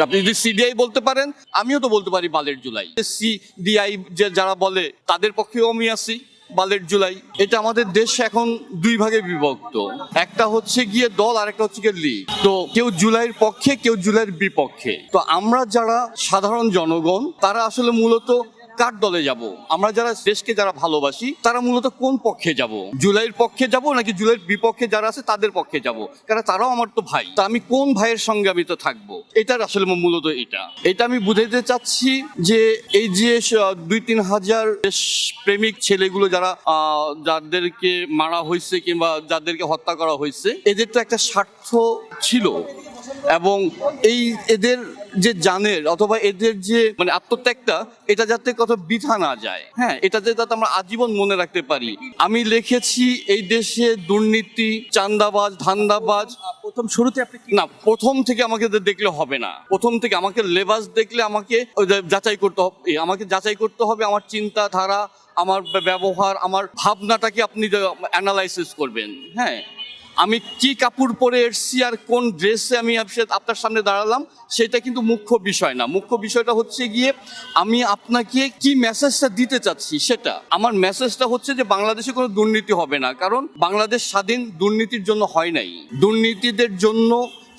আপনি যদি সিডিআই বলতে পারেন, আমিও তো বলতে পারি বালের জুলাই। সিডিআই যে যারা বলে তাদের পক্ষেও আমি আছি বালের জুলাই। এটা আমাদের দেশ এখন দুই ভাগে বিভক্ত, একটা হচ্ছে গিয়ে দল আর একটা হচ্ছে গিয়ে লীগ। তো কেউ জুলাইয়ের পক্ষে, কেউ জুলাইয়ের বিপক্ষে। তো আমরা যারা সাধারণ জনগণ তারা আসলে মূলত কার দলে যাব? আমরা যারা দেশকে যারা ভালোবাসি তারা মূলত কোন পক্ষে যাব? জুলাইয়ের পক্ষে যাব নাকি জুলাইয়ের বিপক্ষে যারা আছে তাদের পক্ষে যাব? কারণ তারাও আমার তো ভাই। তা আমি কোন ভাইয়ের সঙ্গে আমি তো থাকবো? এটার আসলে মূলত এটা আমি বুঝাইতে চাচ্ছি যে এই যে 2-3 হাজার দেশ প্রেমিক ছেলেগুলো যারা যাদেরকে মারা হয়েছে কিংবা যাদেরকে হত্যা করা হয়েছে, এদের তো একটা স্বার্থ ছিল এবং এদের যে জানের অথবা এদের যে মানে আত্মত্যাগটা, এটা যাতে কত বৃথা না যায়, হ্যাঁ, এটা যাতে আমরা আজীবন মনে রাখতে পারি। আমি লিখেছি এই দেশে দুর্নীতি, চাঁদাবাজ, ধান্দাবাজ। শুরুতে আপনি না, প্রথম থেকে আমাকে দেখলে হবে না। প্রথম থেকে আমাকে লেবাস দেখলে আমাকে যাচাই করতে হবে। আমাকে যাচাই করতে হবে আমার চিন্তাধারা, আমার ব্যবহার, আমার ভাবনাটাকে আপনি অ্যানালাইসিস করবেন। হ্যাঁ, আমি কি কাপড় পরে এসছি আর কোন ড্রেসে আমি আপনার সামনে দাঁড়ালাম সেটা কিন্তু মুখ্য বিষয় না। মুখ্য বিষয়টা হচ্ছে গিয়ে আমি আপনাকে কি মেসেজটা দিতে চাচ্ছি সেটা। আমার মেসেজটা হচ্ছে যে বাংলাদেশে কোনো দুর্নীতি হবে না, কারণ বাংলাদেশ স্বাধীন দুর্নীতির জন্য হয় নাই। দুর্নীতিদের জন্য,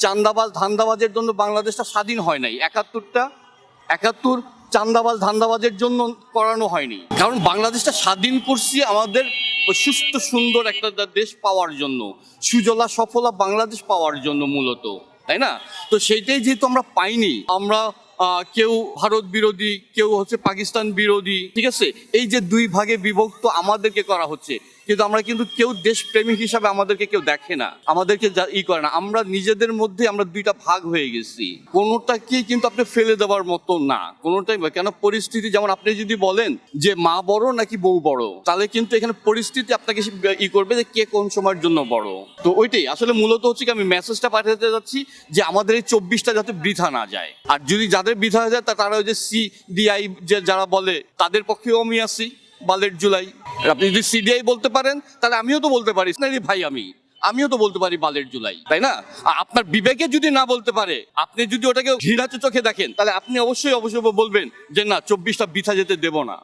চাঁদাবাজ ধান্দাবাজের জন্য বাংলাদেশটা স্বাধীন হয় নাই। 71 চাঁদাবাজ ধান্দাবাজের জন্য করানো হয়নি, কারণ বাংলাদেশটা স্বাধীন করছি আমাদের সুস্থ সুন্দর একটা দেশ পাওয়ার জন্য, সুজলা সফলা বাংলাদেশ পাওয়ার জন্য মূলত, তাই না? তো সেইটাই যেহেতু আমরা পাইনি, আমরা কেউ ভারত বিরোধী, কেউ হচ্ছে পাকিস্তান বিরোধী, ঠিক আছে? এই যে দুই ভাগে বিভক্ত আমাদেরকে করা হচ্ছে, কিন্তু আমরা কিন্তু কেউ দেশপ্রেমিক হিসাবে আমাদেরকে কেউ দেখে না, আমাদেরকে করে না। আমরা নিজেদের মধ্যে আমরা দুইটা ভাগ হয়ে গেছি। কোনোটাকেই কিন্তু আপনি ফেলে দেওয়ার মতো না, কোনোটাই। কেন পরিস্থিতি, যেমন আপনি যদি বলেন যে মা বড় নাকি বউ বড়, তাহলে কিন্তু এখানে পরিস্থিতি আপনাকে করবে যে কে কোন সময়ের জন্য বড়। তো ওইটাই আসলে মূলত হচ্ছে কি আমি মেসেজটা পাঠাতে যাচ্ছি যে আমাদের এই 24টা যাতে বৃথা না যায়। আর যদি যাদের বৃথা হয়ে যায় তারা ওই যে সিডিআই যে যারা বলে তাদের পক্ষেও আমি আছি বালের জুলাই। আপনি যদি সিডিআই বলতে পারেন তাহলে আমিও তো বলতে পারি ভাই, আমিও তো বলতে পারি বালের জুলাই, তাই না? আর আপনার বিবেকে যদি না বলতে পারে, আপনি যদি ওটাকে ঘৃণার চোখে দেখেন, তাহলে আপনি অবশ্যই বলবেন যে না, 24টা বৃথা যেতে দেব না।